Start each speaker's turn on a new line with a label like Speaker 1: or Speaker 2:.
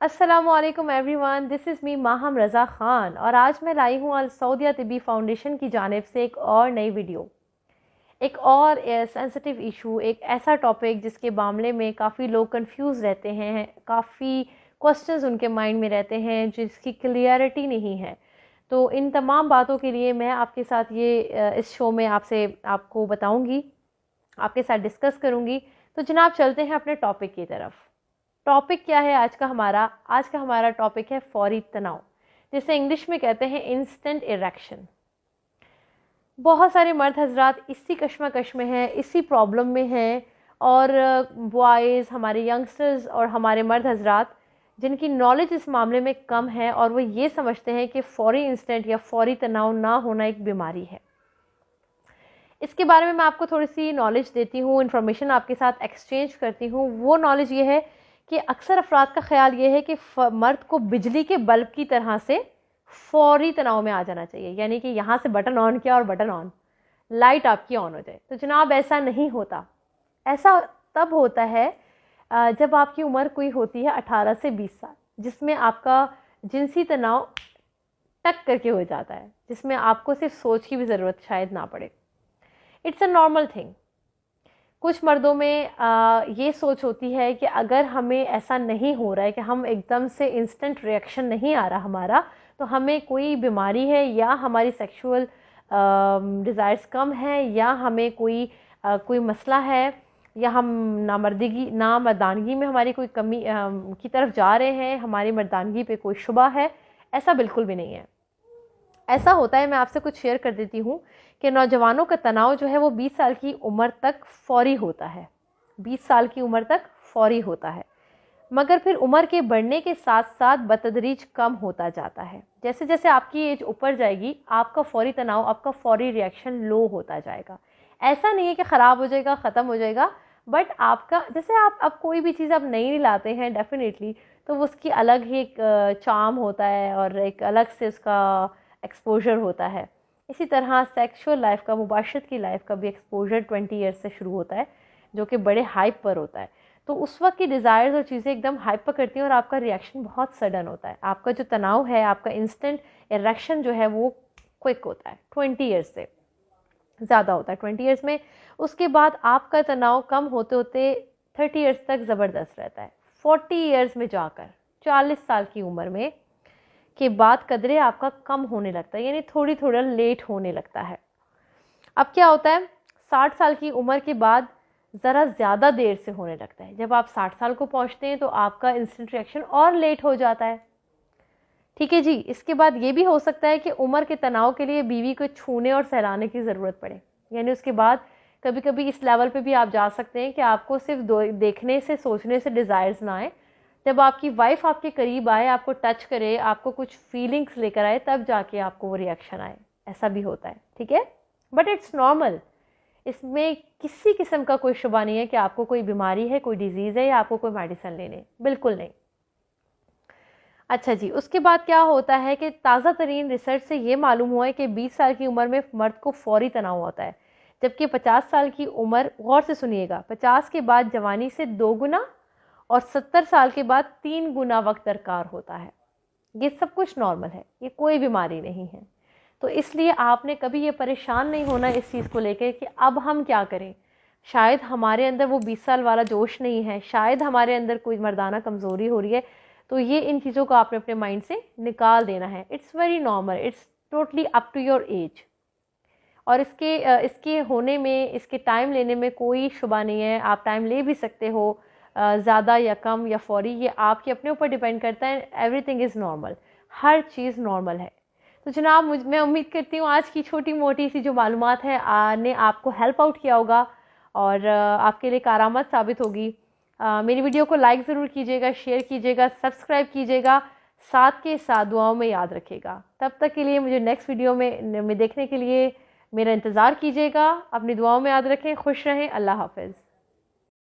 Speaker 1: अस्सलामुअलैकुम everyone, this is me Maham Raza Khan और आज मैं लाई हूँ अल सऊदिया तिब्बी फाउंडेशन की जानिब से एक और नई वीडियो। एक और सेंसिटिव इशू, एक ऐसा टॉपिक जिसके मामले में काफ़ी लोग कंफ्यूज रहते हैं, काफ़ी क्वेश्चंस उनके माइंड में रहते हैं जिसकी क्लियरिटी नहीं है। तो इन तमाम बातों के लिए मैं आपके साथ इस शो में आपको बताऊँगी, आपके साथ डिस्कस करूँगी। तो जनाब चलते हैं अपने टॉपिक की तरफ। टॉपिक क्या है आज का हमारा टॉपिक है फौरी तनाव, जिसे इंग्लिश में कहते हैं इंस्टेंट इरेक्शन। बहुत सारे मर्द हजरात इसी कश्मकश में हैं, इसी प्रॉब्लम में हैं, और बॉयज़, हमारे यंगस्टर्स और हमारे मर्द हजरात जिनकी नॉलेज इस मामले में कम है और वो ये समझते हैं कि फौरी इंस्टेंट या फौरी तनाव ना होना एक बीमारी है। इसके बारे में मैं आपको थोड़ी सी नॉलेज देती हूँ, इन्फॉर्मेशन आपके साथ एक्सचेंज करती हूँ। वो नॉलेज ये है कि अक्सर अफराद का ख्याल ये है कि मर्द को बिजली के बल्ब की तरह से फौरी तनाव में आ जाना चाहिए, यानी कि यहाँ से बटन ऑन किया और बटन ऑन, लाइट आपकी ऑन हो जाए। तो जनाब ऐसा नहीं होता। ऐसा तब होता है जब आपकी उम्र कोई होती है 18 से 20 साल, जिसमें आपका जिनसी तनाव टक करके हो जाता है, जिसमें आपको सिर्फ सोच की भी ज़रूरत शायद ना पड़े। It's a normal thing. कुछ मर्दों में ये सोच होती है कि अगर हमें ऐसा नहीं हो रहा है कि हम एकदम से इंस्टेंट रिएक्शन नहीं आ रहा हमारा, तो हमें कोई बीमारी है, या हमारी सेक्सुअल डिज़ायर्स कम है, या हमें कोई मसला है, या हम नामर्दानगी में हमारी कोई कमी की तरफ जा रहे हैं, हमारी मर्दानगी पे कोई शुबा है। ऐसा बिल्कुल भी नहीं है। ऐसा होता है, मैं आपसे कुछ शेयर कर देती हूँ कि नौजवानों का तनाव जो है वो 20 साल की उम्र तक फौरी होता है। 20 साल की उम्र तक फौरी होता है, मगर फिर उम्र के बढ़ने के साथ साथ बतदरीज कम होता जाता है। जैसे जैसे आपकी एज ऊपर जाएगी, आपका फौरी तनाव, आपका फौरी रिएक्शन लो होता जाएगा। ऐसा नहीं है कि ख़राब हो जाएगा, ख़त्म हो जाएगा, बट आपका जैसे आप कोई भी चीज़ आप नई लाते हैं डेफिनेटली, तो उसकी अलग ही एक चार्म होता है और एक अलग से उसका एक्सपोजर होता है। इसी तरह सेक्सुअल लाइफ का, मुबाशरत की लाइफ का भी एक्सपोजर 20 ईयर्स से शुरू होता है, जो कि बड़े हाइप पर होता है। तो उस वक्त की डिज़ायर्स और चीज़ें एकदम हाइप पर करती हैं और आपका रिएक्शन बहुत सडन होता है। आपका जो तनाव है, आपका इंस्टेंट इरेक्शन जो है वो क्विक होता है, 20 ईयर्स से ज़्यादा होता है, 20 ईयर्स में। उसके बाद आपका तनाव कम होते होते 30 ईयर्स तक ज़बरदस्त रहता है। 40 ईयर्स में जाकर, 40 साल की उम्र में के बाद कदरे आपका कम होने लगता है, यानी थोड़ी थोड़ा लेट होने लगता है। अब क्या होता है, 60 साल की उम्र के बाद ज़रा ज़्यादा देर से होने लगता है। जब आप 60 साल को पहुंचते हैं तो आपका इंस्टेंट रिएक्शन और लेट हो जाता है। ठीक है जी। इसके बाद ये भी हो सकता है कि उम्र के तनाव के लिए बीवी को छूने और सहलाने की ज़रूरत पड़े, यानी उसके बाद कभी कभी इस लेवल पे भी आप जा सकते हैं कि आपको सिर्फ देखने से, सोचने से डिज़ायर्स ना आए। जब आपकी वाइफ आपके करीब आए, आपको टच करे, आपको कुछ फीलिंग्स लेकर आए, तब जाके आपको वो रिएक्शन आए। ऐसा भी होता है, ठीक है, बट इट्स नॉर्मल। इसमें किसी किस्म का कोई शुबा नहीं है कि आपको कोई बीमारी है, कोई डिजीज़ है, या आपको कोई मेडिसिन लेने, बिल्कुल नहीं। अच्छा जी, उसके बाद क्या होता है कि ताज़ा तरीन रिसर्च से ये मालूम हुआ है कि 20 साल की उम्र में मर्द को फौरी तनाव होता है, जबकि 50 साल की उम्र, गौर से सुनिएगा, 50 के बाद जवानी से 2 गुना और 70 साल के बाद 3 गुना वक्त दरकार होता है। ये सब कुछ नॉर्मल है, ये कोई बीमारी नहीं है। तो इसलिए आपने कभी ये परेशान नहीं होना इस चीज़ को लेकर कि अब हम क्या करें। शायद हमारे अंदर वो 20 साल वाला जोश नहीं है, शायद हमारे अंदर कोई मर्दाना कमज़ोरी हो रही है। तो ये इन चीज़ों को आपने अपने माइंड से निकाल देना है। It's very normal, it's totally up to your age. और इसके होने में, इसके टाइम लेने में कोई शुबा नहीं है। आप टाइम ले भी सकते हो, ज़्यादा या कम या फौरी, ये आपके अपने ऊपर डिपेंड करता है। Everything is normal, her cheese normal है। तो जनाब, मैं उम्मीद करती हूँ आज की छोटी मोटी सी जो मालूमात है ने आपको हेल्प आउट किया होगा और आपके लिए कारामद साबित होगी। मेरी वीडियो को लाइक ज़रूर कीजिएगा, शेयर कीजिएगा, सब्सक्राइब कीजिएगा, साथ के साथ दुआओं में याद रखिएगा। तब तक के लिए मुझे नेक्स्ट वीडियो में देखने के लिए मेरा इंतज़ार कीजिएगा। अपनी दुआओं में याद रखें, खुश रहें। अल्लाह हाफ़िज़।